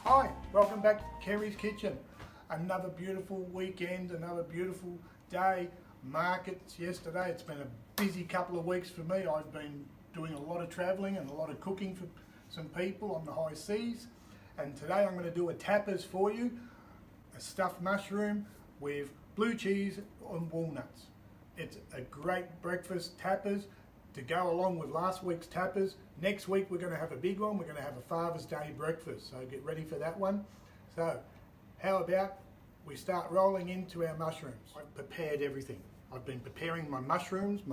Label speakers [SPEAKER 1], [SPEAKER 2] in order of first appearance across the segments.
[SPEAKER 1] Hi, welcome back to Kerry's Kitchen. Another beautiful weekend, another beautiful day. Markets yesterday. It's been a busy couple of weeks for me. I've been doing a lot of travelling and a lot of cooking for some people on the high seas. And today I'm going to do a tapas for you, a stuffed mushroom with blue cheese and walnuts. It's a great breakfast tapas to go along with last week's tapas. Next week we're going to have a big one. We're going to have a Father's Day breakfast, so get ready for that one. So how about we start rolling into our mushrooms? I've prepared everything. I've been preparing my mushrooms.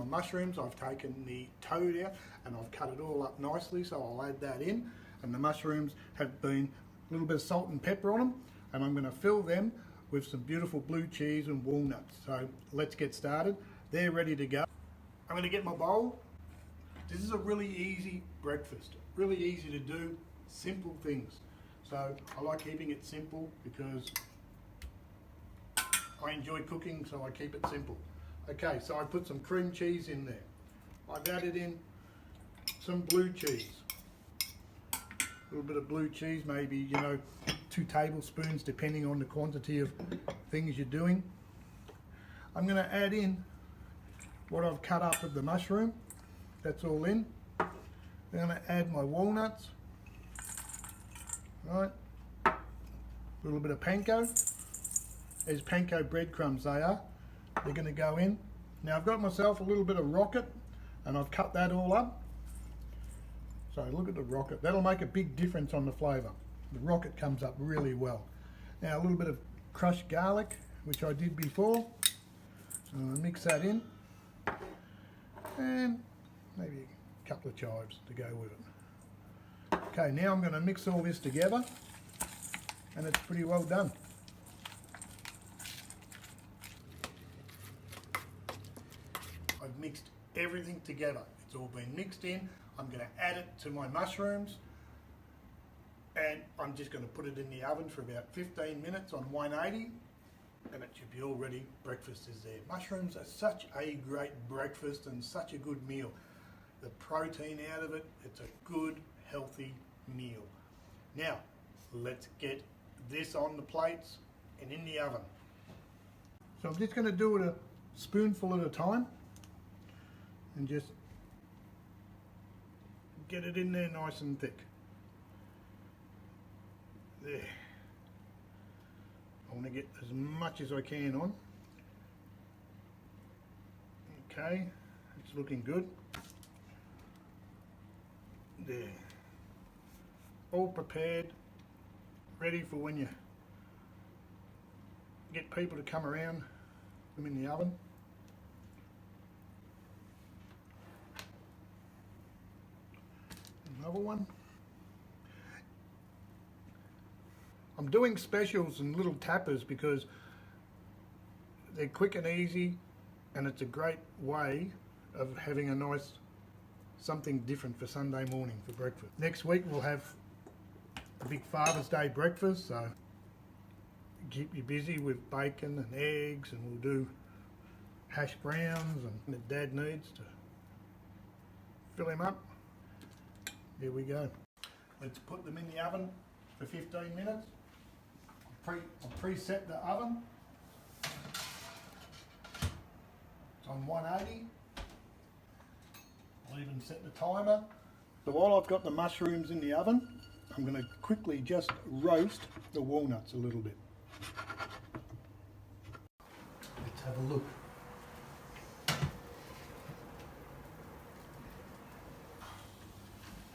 [SPEAKER 1] I've taken the toad out and I've cut it all up nicely, so I'll add that in. And the mushrooms have been a little bit of salt and pepper on them, and I'm going to fill them with some beautiful blue cheese and walnuts. So let's get started. They're ready to go. I'm going to get my bowl. This is a really easy breakfast, really easy to do, simple things. So I like keeping it simple because I enjoy cooking, so I keep it simple. Okay, so I put some cream cheese in there. I've added in some blue cheese. A little bit of blue cheese, maybe, 2 tablespoons depending on the quantity of things you're doing. I'm going to add in what I've cut up of the mushroom. That's all in. I'm going to add my walnuts. Right. A little bit of panko. There's panko breadcrumbs they are. They're going to go in. Now I've got myself a little bit of rocket and I've cut that all up. So look at the rocket. That'll make a big difference on the flavour. The rocket comes up really well. Now a little bit of crushed garlic, which I did before. So I'm going to mix that in. And maybe a couple of chives to go with it. Okay, now I'm going to mix all this together and it's pretty well done. I've mixed everything together. It's all been mixed in. I'm going to add it to my mushrooms and I'm just going to put it in the oven for about 15 minutes on 180 and it should be all ready. Breakfast is there. Mushrooms are such a great breakfast and such a good meal. The protein out of it, it's a good, healthy meal. Now, let's get this on the plates and in the oven. So I'm just going to do it a spoonful at a time and just get it in there nice and thick. There. I want to get as much as I can on. Okay, it's looking good. There. All prepared, ready for when you get people to come around, them in the oven. Another one. I'm doing specials and little tapas because they're quick and easy and it's a great way of having a nice something different for Sunday morning for breakfast. Next week we'll have a big Father's Day breakfast, so keep you busy with bacon and eggs, and we'll do hash browns and that Dad needs to fill him up. There we go. Let's put them in the oven for 15 minutes. I'll preset the oven. It's on 180. I'll even set the timer. So while I've got the mushrooms in the oven, I'm going to quickly just roast the walnuts a little bit. Let's have a look.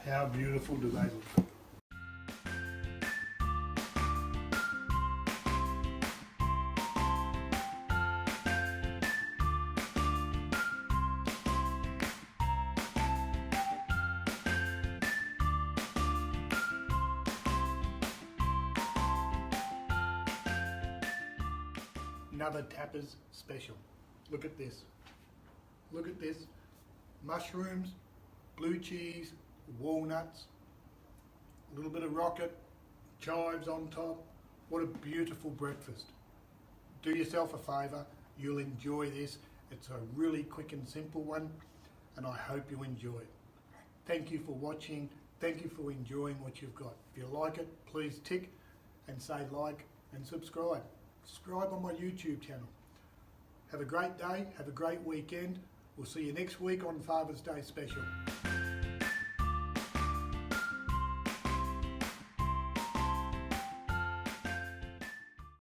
[SPEAKER 1] How beautiful do they look? Another tapas special. Look at this. Look at this. Mushrooms, blue cheese, walnuts, a little bit of rocket, chives on top. What a beautiful breakfast. Do yourself a favour. You'll enjoy this. It's a really quick and simple one, and I hope you enjoy it. Thank you for watching. Thank you for enjoying what you've got. If you like it, please tick and say like and subscribe. Subscribe on my YouTube channel. Have a great day, have a great weekend. We'll see you next week on Father's Day special.